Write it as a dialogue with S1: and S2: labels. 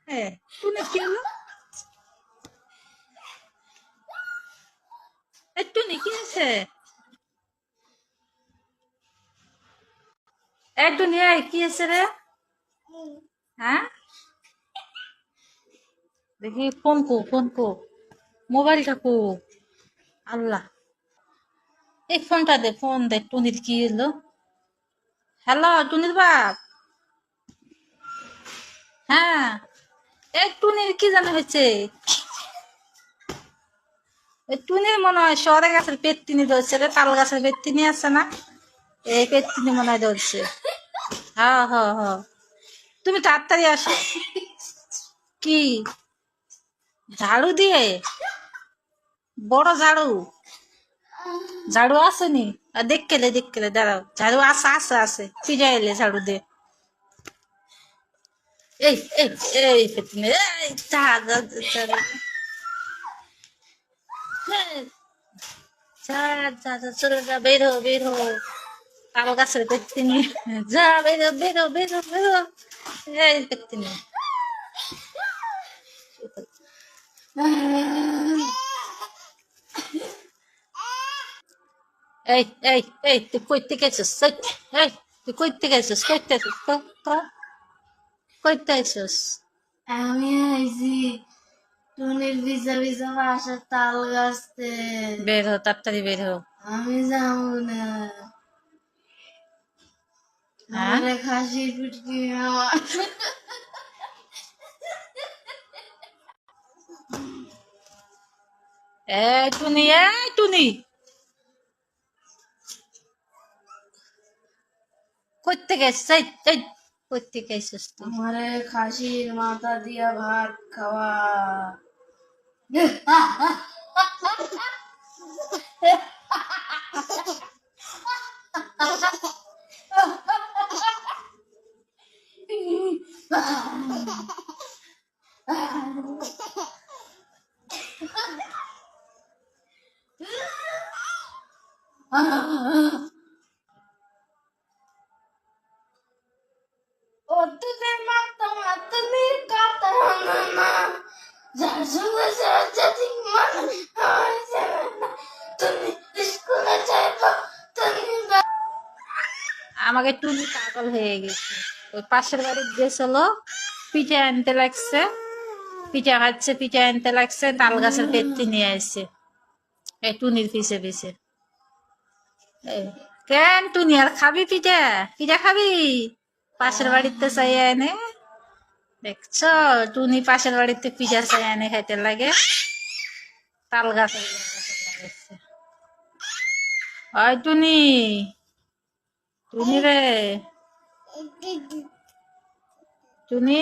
S1: হ্যাঁ, টুনি কি হলো? টুনি কি আছে? দুনিয়ায় কি আছে রে? হ্যাঁ, দেখি ফোন কো মোবাইলটা কো। আল্লাহ, এই ফোনটা দে, ফোন দে। টুনির কি হলো? হ্যালো, টুনির বাপ। হ্যাঁ, টুনির কি জানা হয়েছে? টুনির মনে হয় সরে গাছের পেট্টিনি ধরছে রে, তাল গাছের পেট্টিনি আছে না, এই পেট্টিনি মনে হয় ধরছে। হ্যাঁ হ্যাঁ হ্যাঁ, তুমি তাড়াতাড়ি আসো। কি ঝাড়ু দিয়ে? বড় ঝাড়ু? ঝাড়ু আসেনি? দেখকেলে দাঁড়াও, ঝাড়ু আছে ফিরে এলে ঝাড়ু দে। এই এই এই পেট্টিনি, এই চলে যা, বের হো। তাল গাছের পেট্টিনি, যা বেরো। এই পেট্টিনি, এই এই এই তুই কইতে গেছিস? এই তুই কইতে গেছিস? কইতে গেছিস?
S2: আমি আইছি টুনির ভিজা ভিজা বাসার তাল গাছতে।
S1: বের হো, তাড়াতাড়ি বের হো।
S2: আমি যাবো না,
S1: হ্যাঁ,
S2: আমার খাসি পিটকি আমার।
S1: টুনি কইতে গেছিস? এই কইতে গেছিস তুই?
S2: আমারে খাসির মাথা দিয়া ভাত খাওয়া। ওদের মাথা মাথা নিয়ে কাটা না, যার সঙ্গে যদি মন হয় যাবে না, তুমি স্কুলে যাইবা, তুমি
S1: আমাকে টুনি পাগল হয়ে গেছে। ওই পাশের বাড়ির গেছিল, পিঠা আনতে লাগছে, পিঠা আনতে লাগছে, তাল গাছের পেটটি নিয়ে আসছে এই টুনির পিছে। এই, কেন টুনি আর খাবি পিঠা? পিঠা খাবি? পাশের বাড়িতে চাই এনে দেখছ, টুনি পাশের বাড়িতে পিঠা চাই এনে খাইতে লাগে, তাল গাছের লাগাইছে। ওই টুনি রে, টুনি